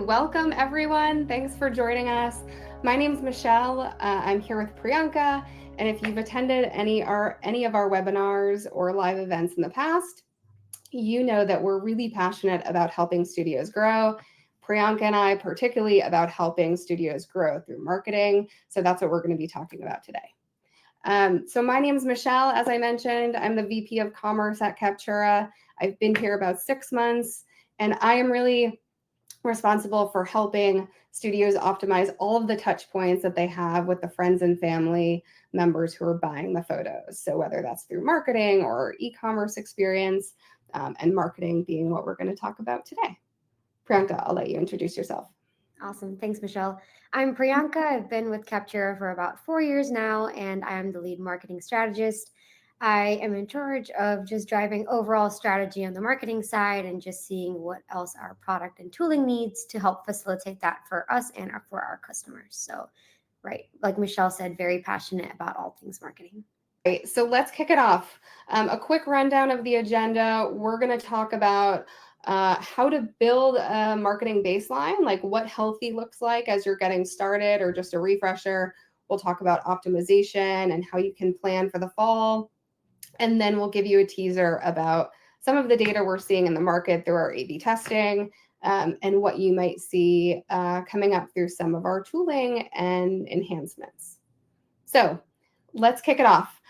welcome everyone. Thanks for joining us. My name is Michelle. I'm here with Priyanka, and if you've attended any of our webinars or live events in the past, you know that we're really passionate about helping studios grow. Priyanka and I, particularly about helping studios grow through marketing. So that's what we're going to be talking about today. So my name is Michelle. As I mentioned, I'm the VP of Commerce at Captura. I've been here about 6 months, and I am really responsible for helping studios optimize all of the touch points that they have with the friends and family members who are buying the photos. So whether that's through marketing or e-commerce experience, and marketing being what we're going to talk about today. Priyanka, I'll let you introduce yourself. Awesome. Thanks, Michelle. I'm Priyanka. I've been with Captura for about 4 years now, and I am the lead marketing strategist. I am in charge of just driving overall strategy on the marketing side and just seeing what else our product and tooling needs to help facilitate that for us and for our customers. So, right, like Michelle said, very passionate about all things marketing. Right, so let's kick it off. A quick rundown of the agenda. We're going to talk about how to build a marketing baseline, like what healthy looks like as you're getting started or just a refresher. We'll talk about optimization and how you can plan for the fall. And then we'll give you a teaser about some of the data we're seeing in the market through our A/B testing, and what you might see coming up through some of our tooling and enhancements. So let's kick it off.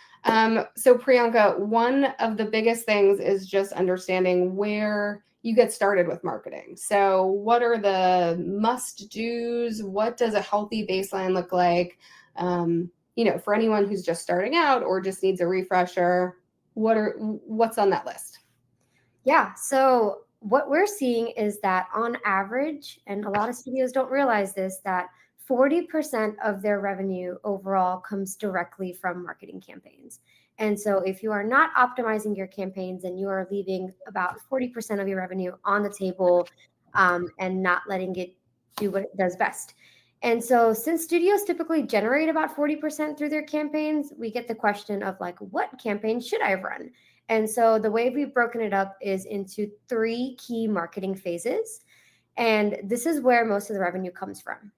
So Priyanka, one of the biggest things is just understanding where you get started with marketing. So what are the must-dos? What does a healthy baseline look like? For anyone who's just starting out or just needs a refresher, what's on that list? Yeah. So what we're seeing is that on average, and a lot of studios don't realize this, that 40% of their revenue overall comes directly from marketing campaigns. And so if you are not optimizing your campaigns, then you are leaving about 40% of your revenue on the table, and not letting it do what it does best. And so since studios typically generate about 40% through their campaigns, we get the question of like, what campaign should I run? And so the way we've broken it up is into 3 key marketing phases. And this is where most of the revenue comes from.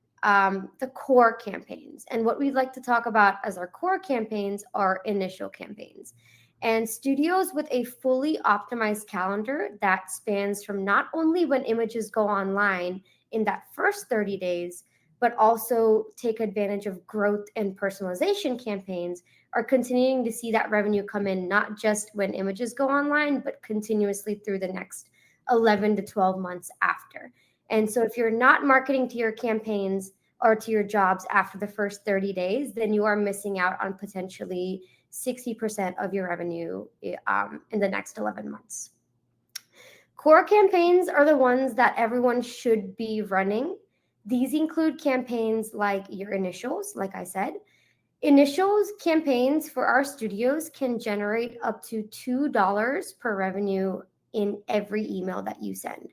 The core campaigns. And what we'd like to talk about as our core campaigns are initial campaigns. And studios with a fully optimized calendar that spans from not only when images go online in that first 30 days, but also take advantage of growth and personalization campaigns are continuing to see that revenue come in, not just when images go online, but continuously through the next 11 to 12 months after. And so if you're not marketing to your campaigns or to your jobs after the first 30 days, then you are missing out on potentially 60% of your revenue in the next 11 months. Core campaigns are the ones that everyone should be running. These include campaigns like your initials, like I said. Initials campaigns for our studios can generate up to $2 per revenue in every email that you send.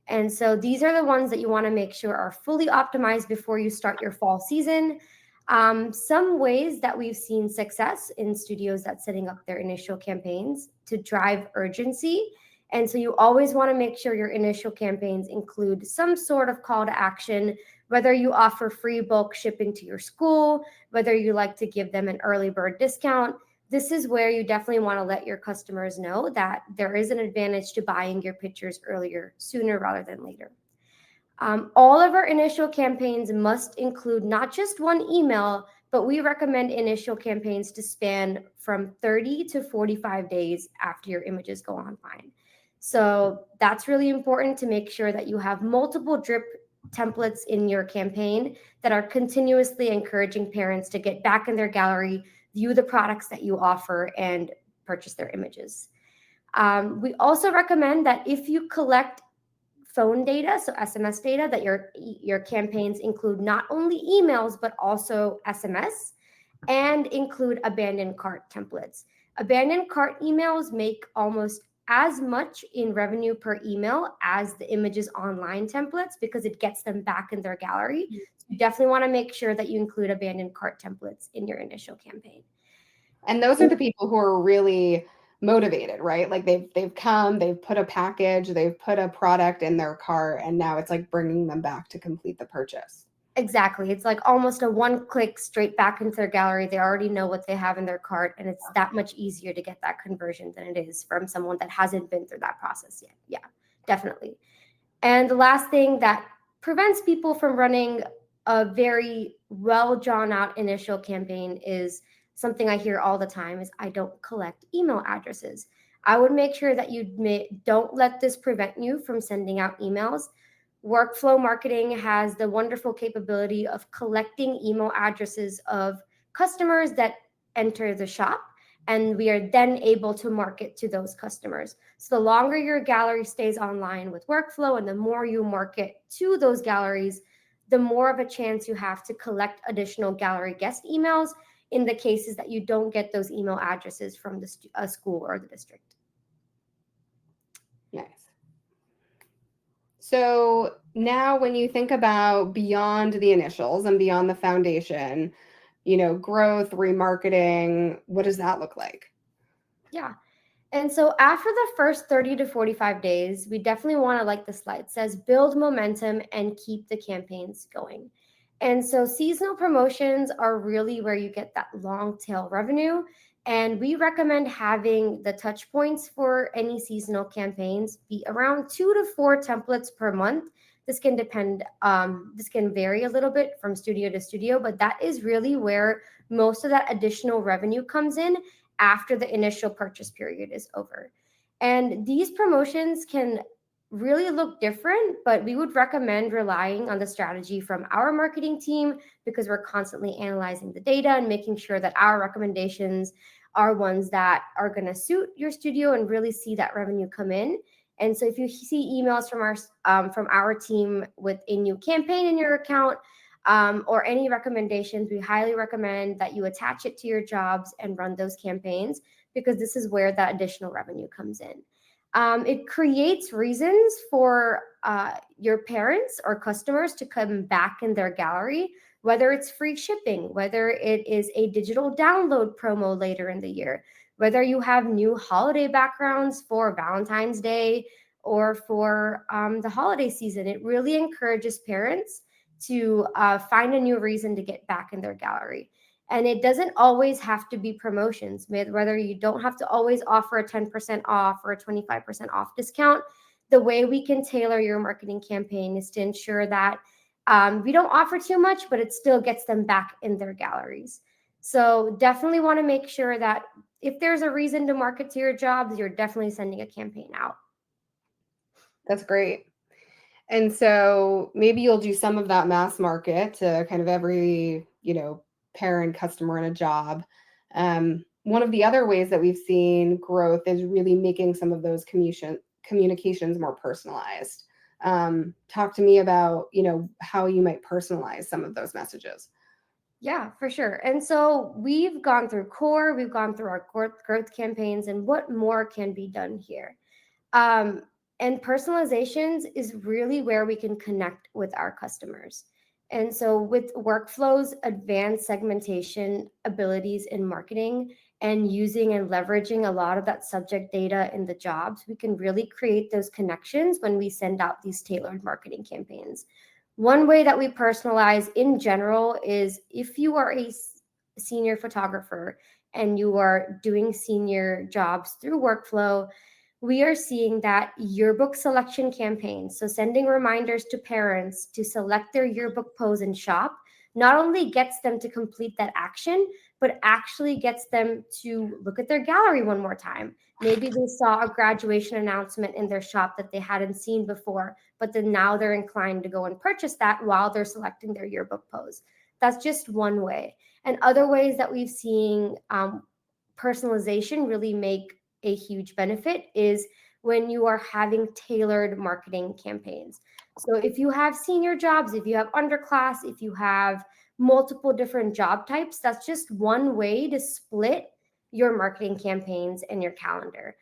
And so these are the ones that you want to make sure are fully optimized before you start your fall season. Some ways that we've seen success in studios that's setting up their initial campaigns to drive urgency. And so you always want to make sure your initial campaigns include some sort of call to action, whether you offer free bulk shipping to your school, whether you like to give them an early bird discount. This is where you definitely want to let your customers know that there is an advantage to buying your pictures earlier, sooner rather than later. All of our initial campaigns must include not just one email, but we recommend initial campaigns to span from 30 to 45 days after your images go online. So that's really important to make sure that you have multiple drip templates in your campaign that are continuously encouraging parents to get back in their gallery, view the products that you offer, and purchase their images. We also recommend that if you collect phone data, so SMS data, that your campaigns include not only emails, but also SMS, and include abandoned cart templates. Abandoned cart emails make almost as much in revenue per email as the images online templates because it gets them back in their gallery. So you definitely want to make sure that you include abandoned cart templates in your initial campaign. And those are the people who are really motivated, right? Like they've come, they've put a package, they've put a product in their cart, and now it's like bringing them back to complete the purchase. Exactly. It's like almost a one click straight back into their gallery. They already know what they have in their cart, and it's that much easier to get that conversion than it is from someone that hasn't been through that process yet. Yeah, definitely. And the last thing that prevents people from running a very well drawn out initial campaign is something I hear all the time is I don't collect email addresses. I would make sure that don't let this prevent you from sending out emails. Workflow marketing has the wonderful capability of collecting email addresses of customers that enter the shop, and we are then able to market to those customers. So the longer your gallery stays online with workflow and the more you market to those galleries, the more of a chance you have to collect additional gallery guest emails in the cases that you don't get those email addresses from the school or the district. Nice. So now when you think about beyond the initials and beyond the foundation, growth, remarketing, what does that look like? Yeah. And so after the first 30 to 45 days, we definitely want to, like the slide says, build momentum and keep the campaigns going. And so seasonal promotions are really where you get that long tail revenue. And we recommend having the touch points for any seasonal campaigns be around 2 to 4 templates per month. This can vary a little bit from studio to studio, but that is really where most of that additional revenue comes in after the initial purchase period is over. And these promotions can really look different, but we would recommend relying on the strategy from our marketing team because we're constantly analyzing the data and making sure that our recommendations are ones that are going to suit your studio and really see that revenue come in. And so if you see emails from our team with a new campaign in your account, or any recommendations, we highly recommend that you attach it to your jobs and run those campaigns because this is where that additional revenue comes in. It creates reasons for your parents or customers to come back in their gallery, whether it's free shipping, whether it is a digital download promo later in the year, whether you have new holiday backgrounds for Valentine's Day or for the holiday season. It really encourages parents to find a new reason to get back in their gallery. And it doesn't always have to be promotions, whether you don't have to always offer a 10% off or a 25% off discount. The way we can tailor your marketing campaign is to ensure that we don't offer too much, but it still gets them back in their galleries. So definitely want to make sure that if there's a reason to market to your jobs, you're definitely sending a campaign out. That's great. And so maybe you'll do some of that mass market to kind of every, parent customer in a job. One of the other ways that we've seen growth is really making some of those communications more personalized. Talk to me about, how you might personalize some of those messages. Yeah, for sure. And so we've gone through core, we've gone through our growth campaigns, and what more can be done here. Um, and personalizations is really where we can connect with our customers. And so with workflows, advanced segmentation abilities in marketing, and using and leveraging a lot of that subject data in the jobs, we can really create those connections when we send out these tailored marketing campaigns. One way that we personalize in general is if you are a senior photographer and you are doing senior jobs through workflow, we are seeing that yearbook selection campaigns, so sending reminders to parents to select their yearbook pose and shop, not only gets them to complete that action, but actually gets them to look at their gallery one more time. Maybe they saw a graduation announcement in their shop that they hadn't seen before, but then now they're inclined to go and purchase that while they're selecting their yearbook pose. That's just one way. And other ways that we've seen personalization really make a huge benefit is when you are having tailored marketing campaigns. So if you have senior jobs, if you have underclass, if you have multiple different job types, that's just one way to split your marketing campaigns and your calendar.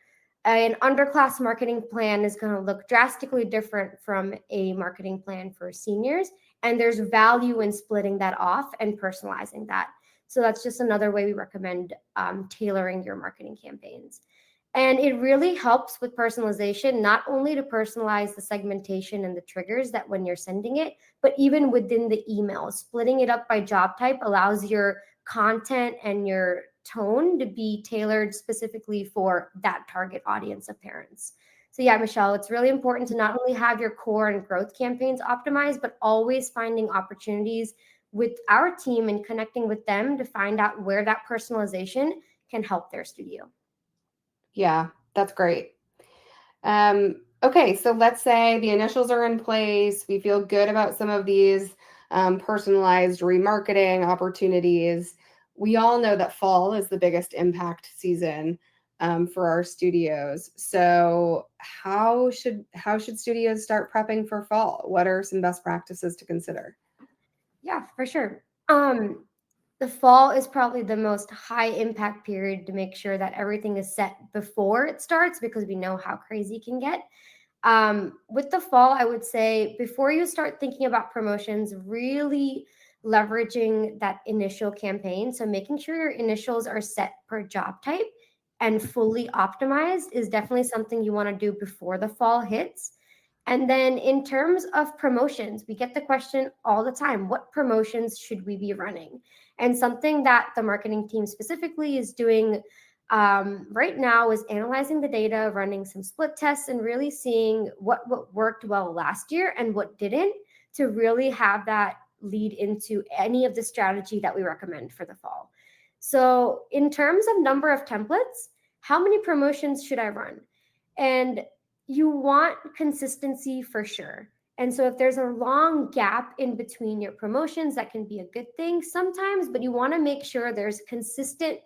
An underclass marketing plan is going to look drastically different from a marketing plan for seniors. And there's value in splitting that off and personalizing that. So that's just another way we recommend tailoring your marketing campaigns. And it really helps with personalization, not only to personalize the segmentation and the triggers that when you're sending it, but even within the email. Splitting it up by job type allows your content and your tone to be tailored specifically for that target audience of parents. So, yeah, Michelle, it's really important to not only have your core and growth campaigns optimized, but always finding opportunities with our team and connecting with them to find out where that personalization can help their studio. Yeah, that's great. Okay, so let's say the initials are in place. We feel good about some of these personalized remarketing opportunities. We all know that fall is the biggest impact season for our studios. So how should studios start prepping for fall? What are some best practices to consider? Yeah, for sure. The fall is probably the most high impact period to make sure that everything is set before it starts because we know how crazy it can get. With the fall, I would say before you start thinking about promotions, really leveraging that initial campaign. So making sure your initials are set per job type and fully optimized is definitely something you want to do before the fall hits. And then in terms of promotions, we get the question all the time, what promotions should we be running? And something that the marketing team specifically is doing right now is analyzing the data, running some split tests, and really seeing what worked well last year and what didn't to really have that lead into any of the strategy that we recommend for the fall. So, in terms of number of templates, how many promotions should I run? And you want consistency for sure. And so, if there's a long gap in between your promotions, that can be a good thing sometimes, but you want to make sure there's consistent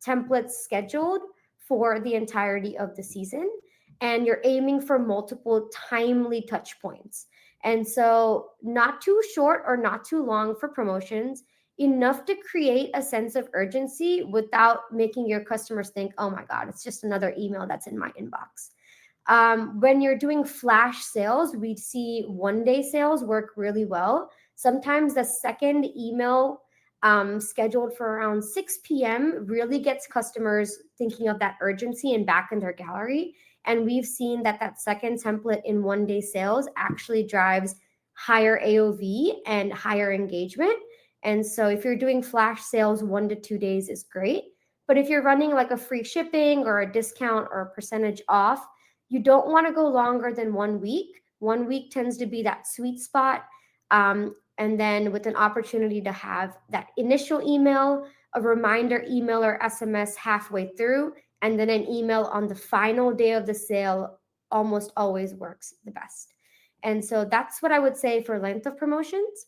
templates scheduled for the entirety of the season. And you're aiming for multiple timely touch points. And so, not too short or not too long for promotions, enough to create a sense of urgency without making your customers think, oh my God, it's just another email that's in my inbox. When you're doing flash sales, we see 1 day sales work really well. Sometimes the second email scheduled for around 6 p.m. really gets customers thinking of that urgency and back in their gallery. And we've seen that that second template in 1 day sales actually drives higher AOV and higher engagement. And so if you're doing flash sales, 1 to 2 days is great. But if you're running like a free shipping or a discount or a percentage off, you don't want to go longer than 1 week. 1 week tends to be that sweet spot. And then with an opportunity to have that initial email, a reminder email or SMS halfway through, and then an email on the final day of the sale almost always works the best. And so that's what I would say for length of promotions.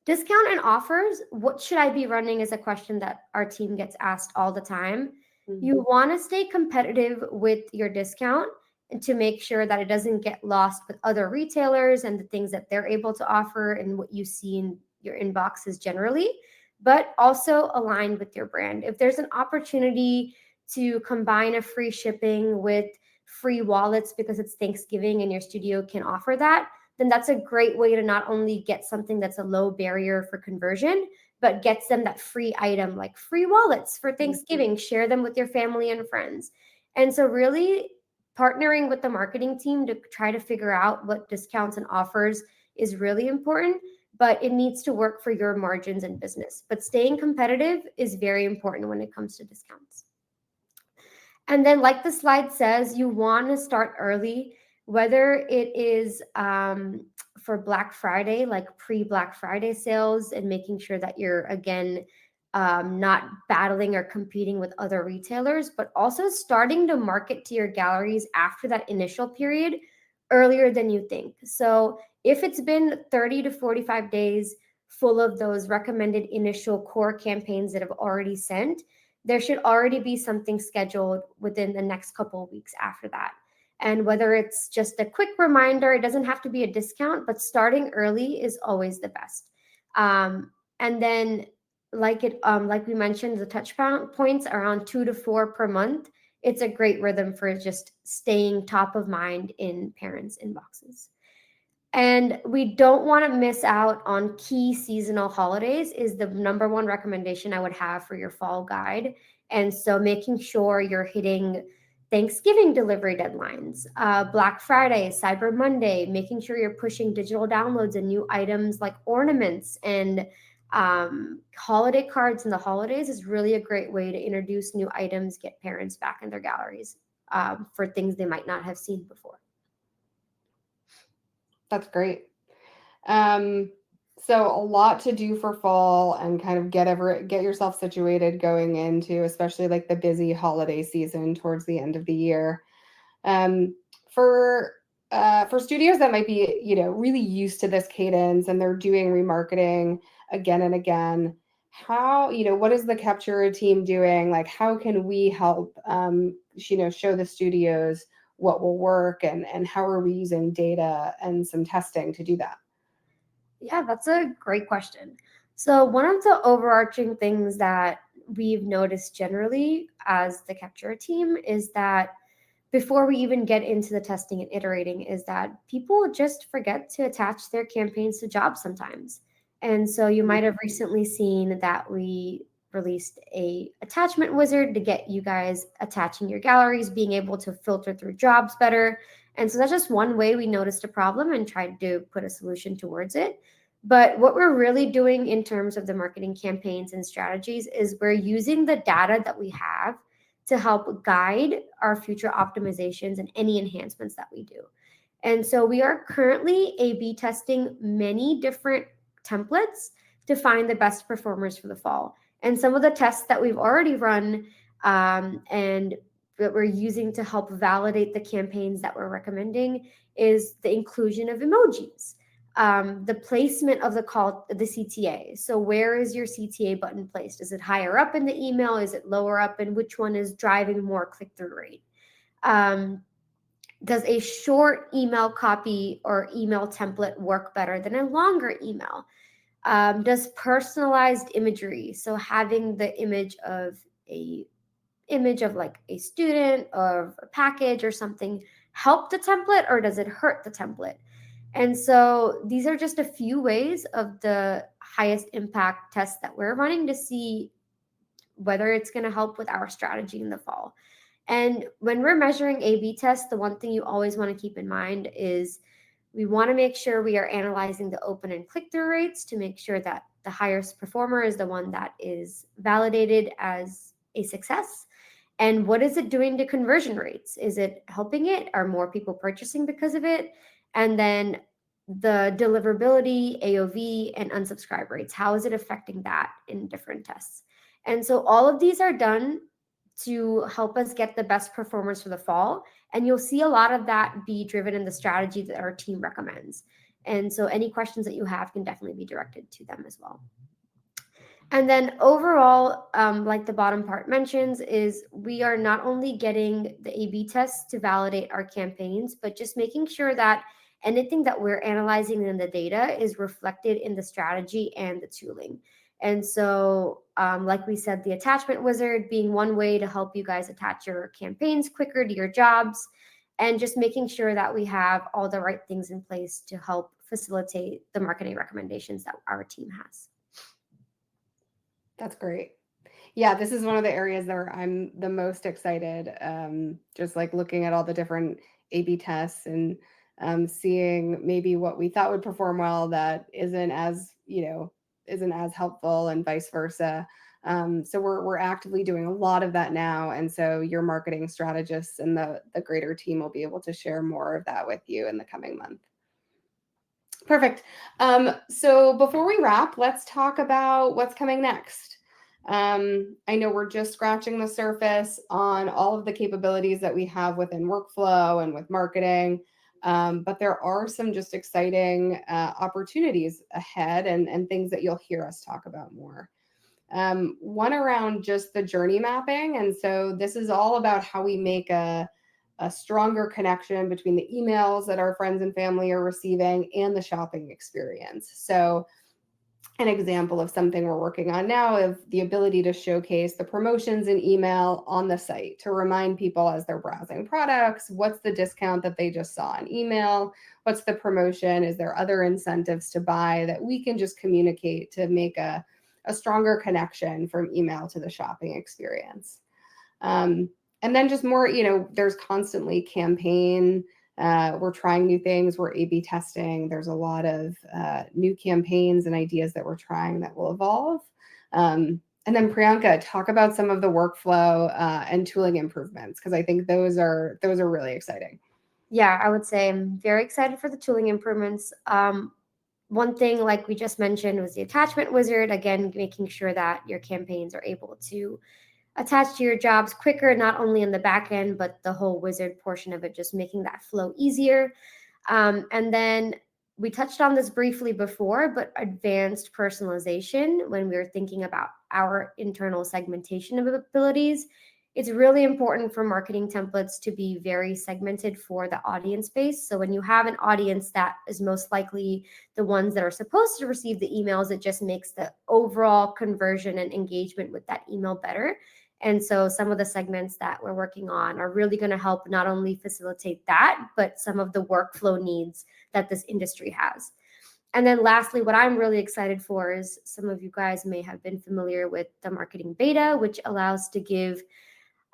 Discount and offers, what should I be running is a question that our team gets asked all the time. Mhm. You want to stay competitive with your discount and to make sure that it doesn't get lost with other retailers and the things that they're able to offer and what you see in your inboxes generally, but also aligned with your brand. If there's an opportunity to combine a free shipping with free wallets because it's Thanksgiving and your studio can offer that, then that's a great way to not only get something that's a low barrier for conversion, but gets them that free item like free wallets for Thanksgiving. Share them with your family and friends. And so, really partnering with the marketing team to try to figure out what discounts and offers is really important, but it needs to work for your margins and business. But staying competitive is very important when it comes to discounts. And then, like the slide says, you want to start early, whether it is for Black Friday, like pre Black Friday sales, and making sure that you're, again, not battling or competing with other retailers, but also starting to market to your galleries after that initial period earlier than you think. So, if it's been 30 to 45 days full of those recommended initial core campaigns that have already sent, there should already be something scheduled within the next couple of weeks after that. And whether it's just a quick reminder, it doesn't have to be a discount, but starting early is always the best. And then, like we mentioned, the touch points around 2 to 4 per month. It's a great rhythm for just staying top of mind in parents' inboxes. And we don't want to miss out on key seasonal holidays is the number one recommendation I would have for your fall guide. And so making sure you're hitting Thanksgiving delivery deadlines, Black Friday, Cyber Monday, making sure you're pushing digital downloads and new items like ornaments and holiday cards in the holidays is really a great way to introduce new items, get parents back in their galleries for things they might not have seen before. That's great. So a lot to do for fall and kind of get yourself situated going into, especially like the busy holiday season towards the end of the year. Um, for studios that might be, really used to this cadence and they're doing remarketing again and again, how, what is the Captura team doing? Like, how can we help, show the studios what will work and how are we using data and some testing to do that? Yeah, that's a great question. So, one of the overarching things that we've noticed generally as the Capture team is that before we even get into the testing and iterating, is that people just forget to attach their campaigns to jobs sometimes. And so, you might have recently seen that we released a attachment wizard to get you guys attaching your galleries, being able to filter through jobs better. And so that's just one way we noticed a problem and tried to put a solution towards it. But what we're really doing in terms of the marketing campaigns and strategies is we're using the data that we have to help guide our future optimizations and any enhancements that we do. And so we are currently A/B testing many different templates to find the best performers for the fall. And some of the tests that we've already run and that we're using to help validate the campaigns that we're recommending is the inclusion of emojis, the placement of the CTA. So where is your CTA button placed? Is it higher up in the email? Is it lower up? And which one is driving more click-through rate? Does a short email copy or email template work better than a longer email? Does personalized imagery, so having the image of like a student or a package or something, help the template or does it hurt the template? And so these are just a few ways of the highest impact tests that we're running to see whether it's going to help with our strategy in the fall. And when we're measuring A/B tests, the one thing you always want to keep in mind is we want to make sure we are analyzing the open and click-through rates to make sure that the highest performer is the one that is validated as a success. And what is it doing to conversion rates? Is it helping it? Are more people purchasing because of it? And then the deliverability, AOV, and unsubscribe rates. How is it affecting that in different tests? And so all of these are done to help us get the best performers for the fall. And you'll see a lot of that be driven in the strategy that our team recommends. And so any questions that you have can definitely be directed to them as well. And then overall, like the bottom part mentions, is we are not only getting the A/B tests to validate our campaigns, but just making sure that anything that we're analyzing in the data is reflected in the strategy and the tooling. And so, like we said, the attachment wizard being one way to help you guys attach your campaigns quicker to your jobs, and just making sure that we have all the right things in place to help facilitate the marketing recommendations that our team has. That's great. Yeah, this is one of the areas where I'm the most excited. Just like looking at all the different A/B tests and seeing maybe what we thought would perform well that isn't as helpful, and vice versa. So we're actively doing a lot of that now, and so your marketing strategists and the greater team will be able to share more of that with you in the coming month. Perfect. So before we wrap, let's talk about what's coming next. I know we're just scratching the surface on all of the capabilities that we have within workflow and with marketing, but there are some just exciting opportunities ahead and things that you'll hear us talk about more. One around just the journey mapping. And so this is all about how we make a stronger connection between the emails that our friends and family are receiving and the shopping experience. So an example of something we're working on now is the ability to showcase the promotions in email on the site to remind people as they're browsing products, what's the discount that they just saw in email? What's the promotion? Is there other incentives to buy that we can just communicate to make a stronger connection from email to the shopping experience? And then just more, there's constantly campaign. We're trying new things. We're A/B testing. There's a lot of new campaigns and ideas that we're trying that will evolve. And then Priyanka, talk about some of the workflow and tooling improvements, because I think those are really exciting. Yeah, I would say I'm very excited for the tooling improvements. One thing, like we just mentioned, was the attachment wizard. Again, making sure that your campaigns are able to attach to your jobs quicker, not only in the back end, but the whole wizard portion of it, just making that flow easier. And then we touched on this briefly before, but advanced personalization when we were thinking about our internal segmentation of abilities. It's really important for marketing templates to be very segmented for the audience base. So when you have an audience that is most likely the ones that are supposed to receive the emails, it just makes the overall conversion and engagement with that email better. And so some of the segments that we're working on are really going to help not only facilitate that, but some of the workflow needs that this industry has. And then lastly, what I'm really excited for is some of you guys may have been familiar with the marketing beta, which allows to give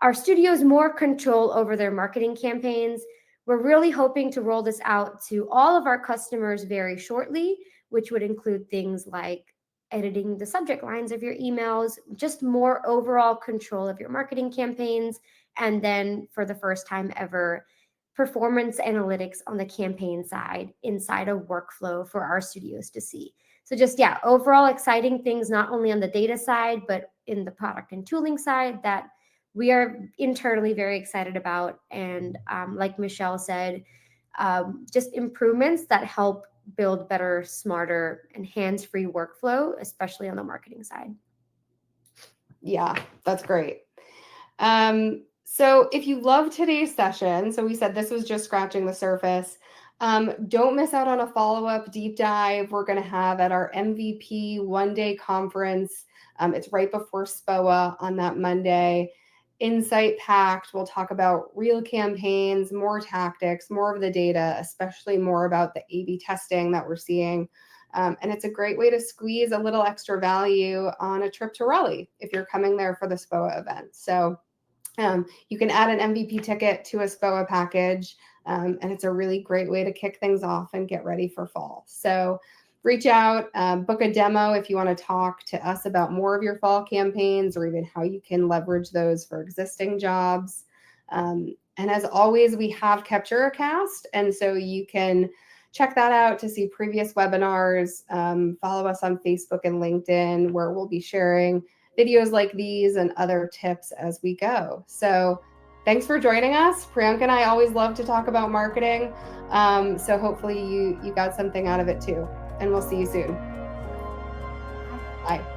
our studios more control over their marketing campaigns. We're really hoping to roll this out to all of our customers very shortly, which would include things like editing the subject lines of your emails, just more overall control of your marketing campaigns, and then for the first time ever, performance analytics on the campaign side inside a workflow for our studios to see. So just, yeah, overall exciting things, not only on the data side, but in the product and tooling side that we are internally very excited about. And like Michele said, just improvements that help build better, smarter, and hands-free workflow, especially on the marketing side. Yeah, that's great. So if you love today's session, so we said this was just scratching the surface. Don't miss out on a follow-up deep dive we're going to have at our MVP one-day conference. It's right before SPOA on that Monday. Insight packed. We'll talk about real campaigns, more tactics, more of the data, especially more about the A/B testing that we're seeing. And it's a great way to squeeze a little extra value on a trip to Raleigh if you're coming there for the SPOA event. So you can add an MVP ticket to a SPOA package, and it's a really great way to kick things off and get ready for fall. So reach out, book a demo if you want to talk to us about more of your fall campaigns or even how you can leverage those for existing jobs. And as always, we have Captura Cast, and so you can check that out to see previous webinars. Follow us on Facebook and LinkedIn, where we'll be sharing videos like these and other tips as we go. So thanks for joining us. Priyanka and I always love to talk about marketing. So hopefully you got something out of it too. And we'll see you soon. Bye.